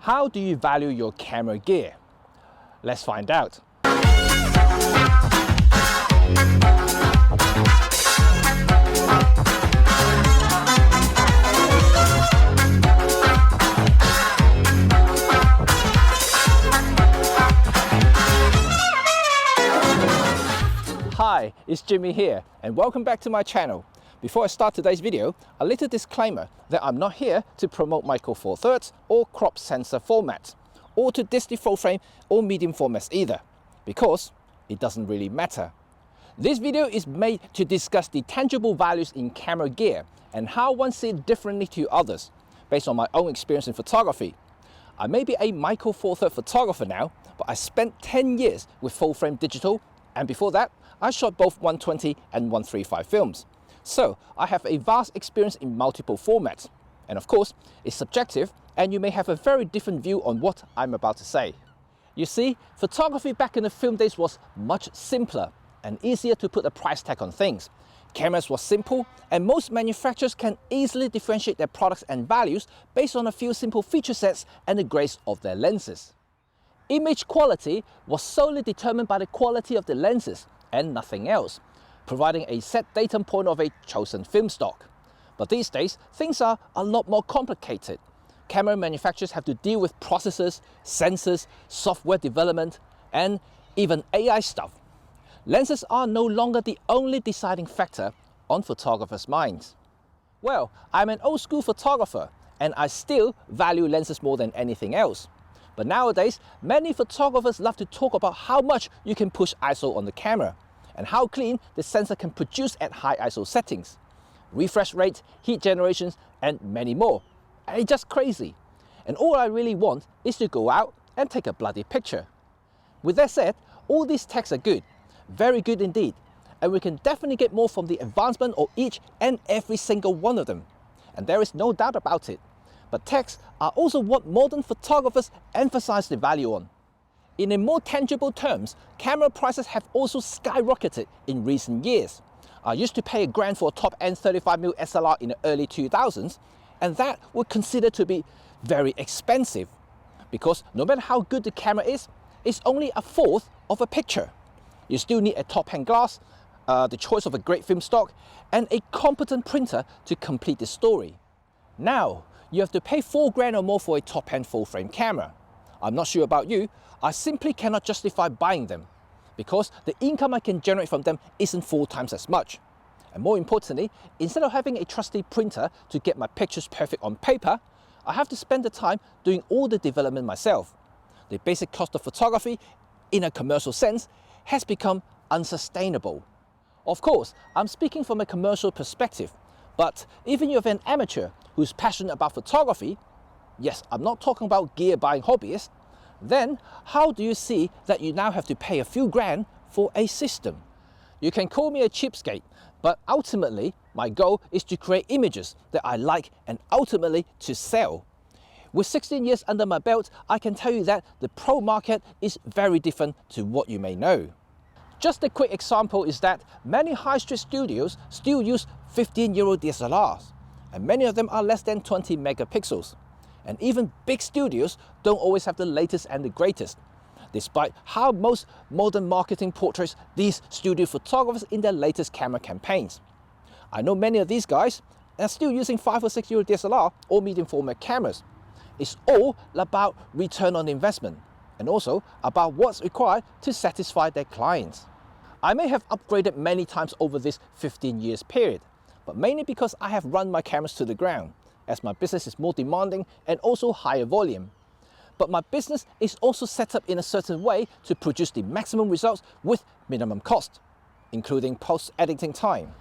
How do you value your camera gear? Let's find out. Hi, it's Jimmy here and welcome back to my channel. Before I start today's video, a little disclaimer that I'm not here to promote micro four thirds or crop sensor formats, or to display full frame or medium formats either, because it doesn't really matter. This video is made to discuss the tangible values in camera gear and how one sees it differently to others, based on my own experience in photography. I may be a micro four thirds photographer now, but I spent 10 years with full frame digital, and before that, I shot both 120 and 135 films. So I have a vast experience in multiple formats. And of course, it's subjective and you may have a very different view on what I'm about to say. You see, photography back in the film days was much simpler and easier to put a price tag on things. Cameras were simple and most manufacturers can easily differentiate their products and values based on a few simple feature sets and the grace of their lenses. Image quality was solely determined by the quality of the lenses and nothing else, providing a set datum point of a chosen film stock. But these days, things are a lot more complicated. Camera manufacturers have to deal with processors, sensors, software development, and even AI stuff. Lenses are no longer the only deciding factor on photographers' minds. Well, I'm an old school photographer, and I still value lenses more than anything else. But nowadays, many photographers love to talk about how much you can push ISO on the camera, and how clean the sensor can produce at high ISO settings, refresh rate, heat generations, and many more. And it's just crazy. And all I really want is to go out and take a bloody picture. With that said, all these techs are good, very good indeed, and we can definitely get more from the advancement of each and every single one of them. And there is no doubt about it. But techs are also what modern photographers emphasize the value on. In a more tangible terms, camera prices have also skyrocketed in recent years. I used to pay $1,000 for a top-end 35mm SLR in the early 2000s, and that was considered to be very expensive, because no matter how good the camera is, it's only a fourth of a picture. You still need a top-end glass, the choice of a great film stock, and a competent printer to complete the story. Now, you have to pay $4,000 or more for a top-end full-frame camera. I'm not sure about you, I simply cannot justify buying them, because the income I can generate from them isn't 4 times as much. And more importantly, instead of having a trusty printer to get my pictures perfect on paper, I have to spend the time doing all the development myself. The basic cost of photography, in a commercial sense, has become unsustainable. Of course, I'm speaking from a commercial perspective, but even if you're an amateur who's passionate about photography, yes, I'm not talking about gear buying hobbyists, then how do you see that you now have to pay a few grand for a system? You can call me a cheapskate, but ultimately my goal is to create images that I like and ultimately to sell. With 16 years under my belt, I can tell you that the pro market is very different to what you may know. Just a quick example is that many high street studios still use 15-year-old DSLRs, and many of them are less than 20 megapixels. And even big studios don't always have the latest and the greatest, despite how most modern marketing portrays these studio photographers in their latest camera campaigns. I know many of these guys are still using 5 or 6-year-old DSLR or medium format cameras. It's all about return on investment, and also about what's required to satisfy their clients. I may have upgraded many times over this 15 years period, but mainly because I have run my cameras to the ground, as my business is more demanding and also higher volume. But my business is also set up in a certain way to produce the maximum results with minimum cost, including post-editing time.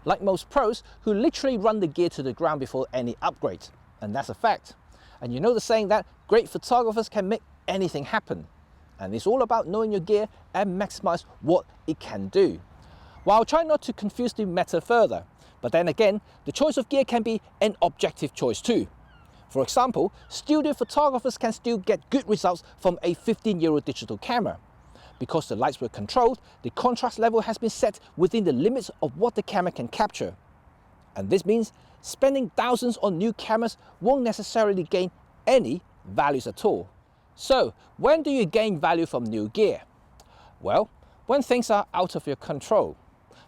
Like most pros who literally run the gear to the ground before any upgrades, and that's a fact. And you know the saying that great photographers can make anything happen. And it's all about knowing your gear and maximize what it can do. While trying not to confuse the matter further, but then again, the choice of gear can be an objective choice too. For example, studio photographers can still get good results from a 15-year-old digital camera. Because the lights were controlled, the contrast level has been set within the limits of what the camera can capture. And this means spending thousands on new cameras won't necessarily gain any values at all. So when do you gain value from new gear? Well, when things are out of your control.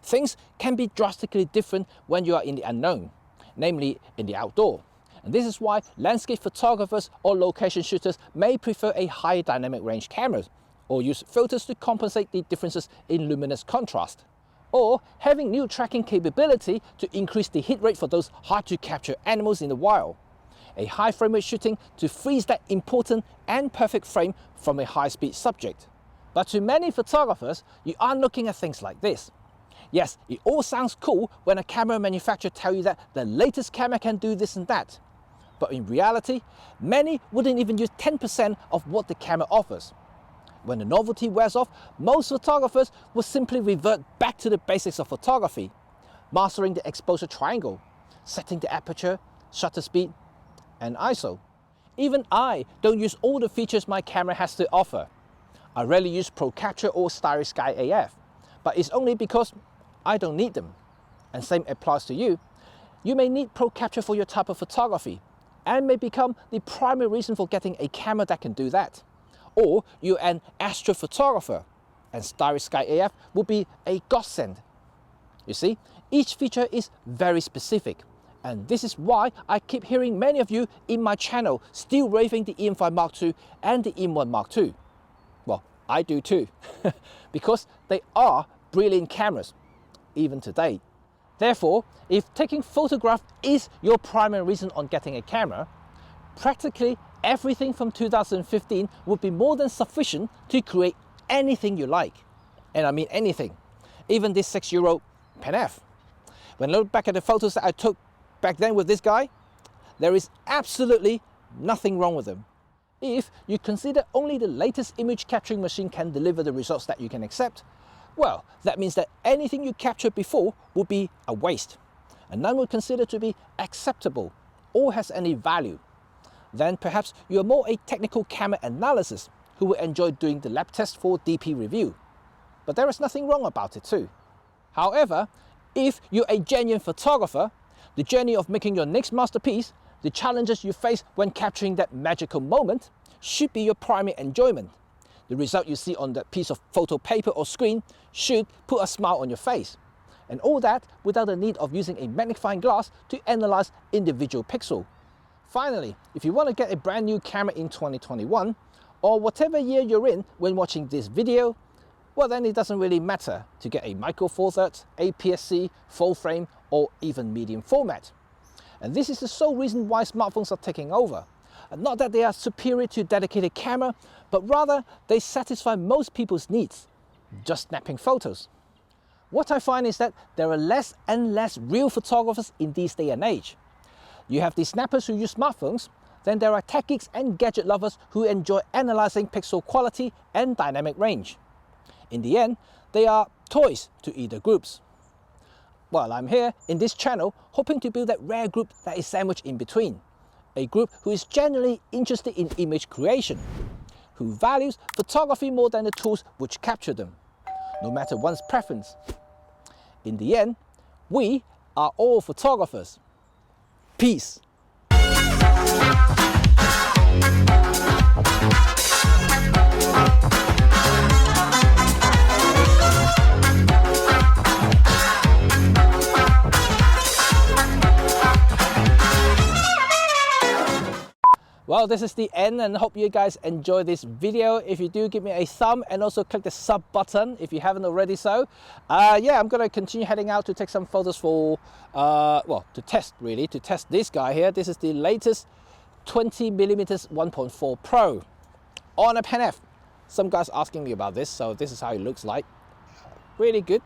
Things can be drastically different when you are in the unknown, namely in the outdoor. And this is why landscape photographers or location shooters may prefer a high dynamic range camera, or use filters to compensate the differences in luminous contrast, or having new tracking capability to increase the hit rate for those hard to capture animals in the wild. A high frame rate shooting to freeze that important and perfect frame from a high speed subject. But to many photographers, you aren't looking at things like this. Yes, it all sounds cool when a camera manufacturer tells you that the latest camera can do this and that. But in reality, many wouldn't even use 10% of what the camera offers. When the novelty wears off, most photographers will simply revert back to the basics of photography, mastering the exposure triangle, setting the aperture, shutter speed, and ISO. Even I don't use all the features my camera has to offer. I rarely use Pro Capture or Starry Sky AF, but it's only because I don't need them. And same applies to you. You may need Pro Capture for your type of photography, and may become the primary reason for getting a camera that can do that. Or you're an astrophotographer, and Starry Sky AF will be a godsend. You see, each feature is very specific, and this is why I keep hearing many of you in my channel still raving the EM5 Mark II and the EM1 Mark II. Well, I do too, because they are brilliant cameras, even today. Therefore, if taking photographs is your primary reason on getting a camera, practically everything from 2015 would be more than sufficient to create anything you like. And I mean anything. Even this €6 Pen F. When I look back at the photos that I took back then with this guy, there is absolutely nothing wrong with them. If you consider only the latest image capturing machine can deliver the results that you can accept, well, that means that anything you captured before would be a waste, and none would consider to be acceptable or has any value. Then perhaps you are more a technical camera analysis who will enjoy doing the lab test for DP review. But there is nothing wrong about it too. However, if you're a genuine photographer, the journey of making your next masterpiece, the challenges you face when capturing that magical moment, should be your primary enjoyment. The result you see on that piece of photo paper or screen should put a smile on your face. And all that without the need of using a magnifying glass to analyze individual pixel. Finally, if you want to get a brand new camera in 2021, or whatever year you're in when watching this video, well then it doesn't really matter to get a Micro Four Thirds, APS-C, full frame, or even medium format. And this is the sole reason why smartphones are taking over. And not that they are superior to dedicated camera, but rather they satisfy most people's needs, just snapping photos. What I find is that there are less and less real photographers in this day and age. You have the snappers who use smartphones, then there are tech geeks and gadget lovers who enjoy analyzing pixel quality and dynamic range. In the end, they are toys to either groups. Well, I'm here in this channel hoping to build that rare group that is sandwiched in between. A group who is genuinely interested in image creation, who values photography more than the tools which capture them, no matter one's preference. In the end, we are all photographers. Peace. Well, this is the end, and hope you guys enjoy this video. If you do, give me a thumb and also click the sub button if you haven't already so. Yeah, I'm going to continue heading out to take some photos for, well, to test this guy here. This is the latest 20mm 1.4 Pro on a Pen F. Some guys asking me about this, so this is how it looks like. Really good.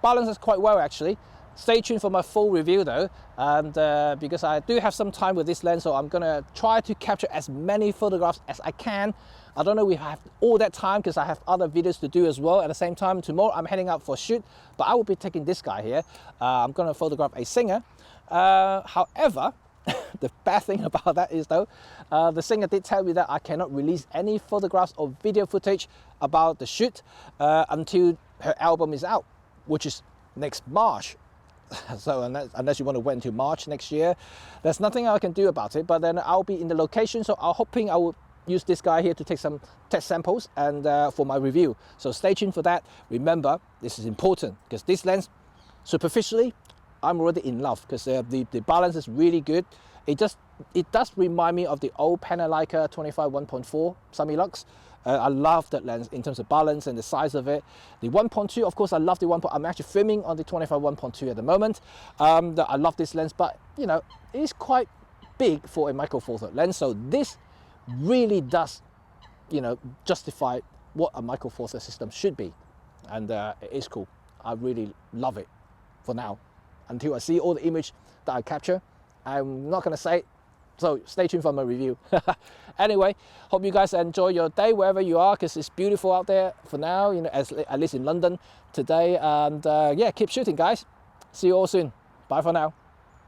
Balances quite well actually. Stay tuned for my full review though, and because I do have some time with this lens, so I'm gonna try to capture as many photographs as I can. I don't know if I have all that time because I have other videos to do as well. At the same time, tomorrow I'm heading out for a shoot, but I will be taking this guy here. I'm gonna photograph a singer. However, the bad thing about that is though, the singer did tell me that I cannot release any photographs or video footage about the shoot until her album is out, which is next March. So unless you want to wait until March next year, there's nothing I can do about it. But then I'll be in the location, so I'm hoping I will use this guy here to take some test samples and for my review. So stay tuned for that. Remember, this is important because this lens, superficially, I'm already in love because the balance is really good. It does remind me of the old Panasonic 25 1.4 Samilux. I love that lens in terms of balance and the size of it. The 1.2, of course, I love the 1.2. I'm actually filming on the 25 1.2 at the moment. I love this lens, but you know, it is quite big for a Micro Four Thirds lens. So this really does, you know, justify what a Micro Four Thirds system should be, and it is cool. I really love it for now, until I see all the image that I capture. I'm not gonna say it, so stay tuned for my review. Anyway, hope you guys enjoy your day wherever you are, because it's beautiful out there for now, you know, at least in London today. And yeah, keep shooting, guys. See you all soon. Bye for now.